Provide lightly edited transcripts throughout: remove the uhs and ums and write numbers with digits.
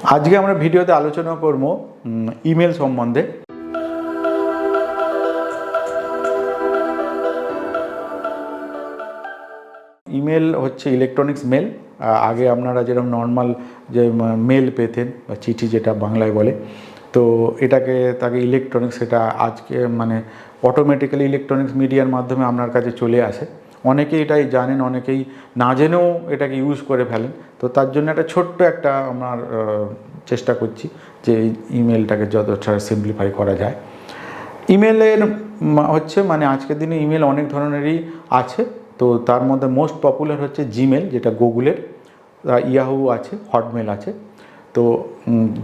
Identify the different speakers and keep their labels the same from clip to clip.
Speaker 1: আজকে আমরা ভিডিওতে আলোচনা করব ইমেল সম্বন্ধে। ইমেল হচ্ছে ইলেকট্রনিক্স মেল। আগে আপনারা যেরকম নর্মাল যে মেল পেতেন বা চিঠি যেটা বাংলায় বলে, তো তাকে ইলেকট্রনিক্স, সেটা আজকে মানে অটোমেটিক্যালি ইলেকট্রনিক্স মিডিয়ার মাধ্যমে আপনার কাছে চলে আসে। অনেকেই এটাই জানেন, অনেকেই না জেনেও এটাকে ইউজ করে ফেলেন। তো তার জন্য একটা ছোট্ট একটা আমার চেষ্টা করছি যে ইমেলটাকে যতটা সিম্পলিফাই করা যায়। ইমেলের হচ্ছে মানে আজকের দিনে ইমেল অনেক ধরনেরই আছে। তো তার মধ্যে মোস্ট পপুলার হচ্ছে জিমেল, যেটা গুগলের, ইয়াহু আছে, হটমেল আছে। তো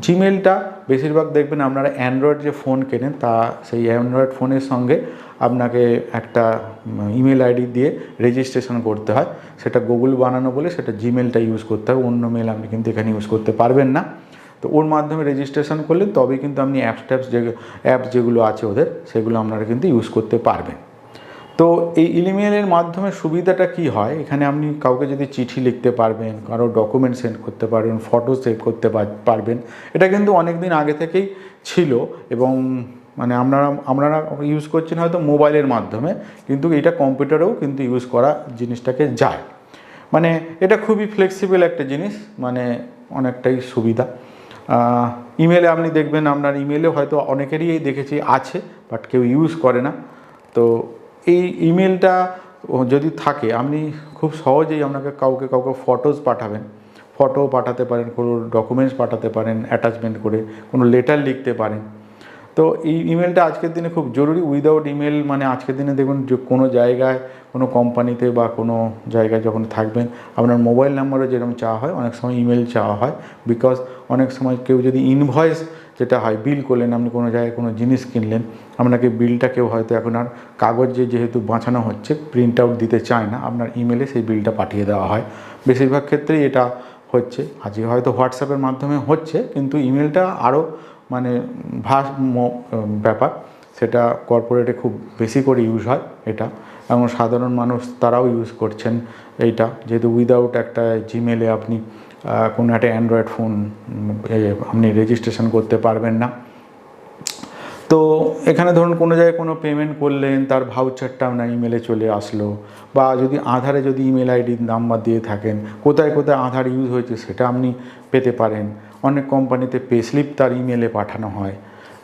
Speaker 1: জিমেলটা বেশিরভাগ দেখবেন আপনারা অ্যান্ড্রয়েড যে ফোন কেনেন, তা সেই অ্যান্ড্রয়েড ফোনের সঙ্গে আপনাকে একটা ইমেল আইডি দিয়ে রেজিস্ট্রেশন করতে হয়। সেটা গুগল বানানো বলে সেটা জিমেলটা ইউজ করতে হয়, অন্য মেল আপনি কিন্তু এখানে ইউজ করতে পারবেন না। তো ওর মাধ্যমে রেজিস্ট্রেশন করলে তবেই কিন্তু আপনি অ্যাপস যেগুলো আছে ওদের, সেগুলো আপনারা কিন্তু ইউজ করতে পারবেন। তো এই ইমেলের মাধ্যমে সুবিধাটা কি হয়, এখানে আপনি কাউকে যদি চিঠি লিখতে পারবেন, কারো ডকুমেন্ট সেন্ড করতে পারবেন, ফটো সেভ করতে পারবেন। এটা কিন্তু অনেক দিন আগে থেকেই ছিল এবং মানে আপনারা ইউজ করছেন হয়তো মোবাইলের মাধ্যমে, কিন্তু এটা কম্পিউটারেও কিন্তু ইউজ করা জিনিসটাকে যায়। মানে এটা খুবই ফ্লেক্সিবল একটা জিনিস, মানে অনেকটাই সুবিধা। ইমেলে আপনি দেখবেন, আপনার ইমেলে হয়তো অনেকেরই দেখেছি আছে, বাট কেউ ইউজ করে না। তো এই ইমেলটা যদি থাকে, আপনি খুব সহজেই আপনাকে কাউকে ফটোজ পাঠাবেন, ফটো পাঠাতে পারেন, কোনো ডকুমেন্টস পাঠাতে পারেন অ্যাটাচমেন্ট করে, কোনো লেটার লিখতে পারেন। তো এই ইমেলটা আজকের দিনে খুব জরুরি। উইদাউট ইমেল মানে আজকের দিনে দেখুন যে কোনো জায়গায়, কোনো কোম্পানিতে বা কোনো জায়গায় যখন থাকবেন, আপনার মোবাইল নাম্বারও যেরকম চাওয়া হয়, অনেক সময় ইমেল চাওয়া হয়। বিকজ অনেক সময় কেউ যদি ইনভয়েস যেটা হয়, বিল করলেন, আপনি কোনো জায়গায় কোনো জিনিস কিনলেন, আপনাকে বিলটা কেউ হয়তো এখন আর কাগজে যেহেতু বাঁচানো হচ্ছে, প্রিন্ট আউট দিতে চায় না, আপনার ইমেলে সেই বিলটা পাঠিয়ে দেওয়া হয়। বেশিরভাগ ক্ষেত্রেই এটা হচ্ছে। আজকে হয়তো হোয়াটসঅ্যাপের মাধ্যমে হচ্ছে, কিন্তু ইমেলটা আরও মানে ব্যাপার, সেটা কর্পোরেটে খুব বেশি করে ইউজ হয় এটা, এবং সাধারণ মানুষ তারাও ইউজ করছেন এইটা, যেহেতু উইদাউট একটা জিমেলে আপনি কোনো একটা অ্যান্ড্রয়েড ফোন আপনি রেজিস্ট্রেশন করতে পারবেন না। তো এখানে ধরুন কোনো জায়গায় কোনো পেমেন্ট করলেন, তার ভাউচারটা আপনার ইমেলে চলে আসলো, বা যদি আধারে যদি ইমেল আইডি নাম্বার দিয়ে থাকেন, কোথায় কোথায় আধার ইউজ হয়েছে সেটা আপনি পেতে পারেন। অনেক কোম্পানিতে পে স্লিপ তার ইমেলে পাঠানো হয়।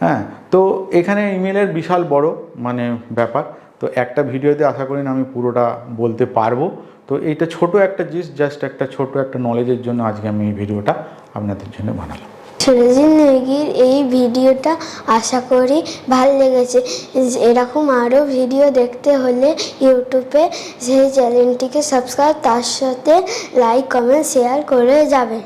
Speaker 1: হ্যাঁ, তো এখানে ইমেলের বিশাল বড় মানে ব্যাপার। তো একটা ভিডিওতে আশা করি আমি পুরোটা বলতে পারবো। তো এইটা ছোট একটা জিনিস, জাস্ট একটা ছোট একটা নলেজের জন্য আজকে আমি এই ভিডিওটা আপনাদের জন্য বানালাম।
Speaker 2: সুরজিৎ নেগির এই ভিডিওটা আশা করি ভালো লেগেছে। এরকম আরও ভিডিও দেখতে হলে ইউটিউবে সেই চ্যানেলটিকে সাবস্ক্রাইব, তার সাথে লাইক, কমেন্ট, শেয়ার করে যাবে।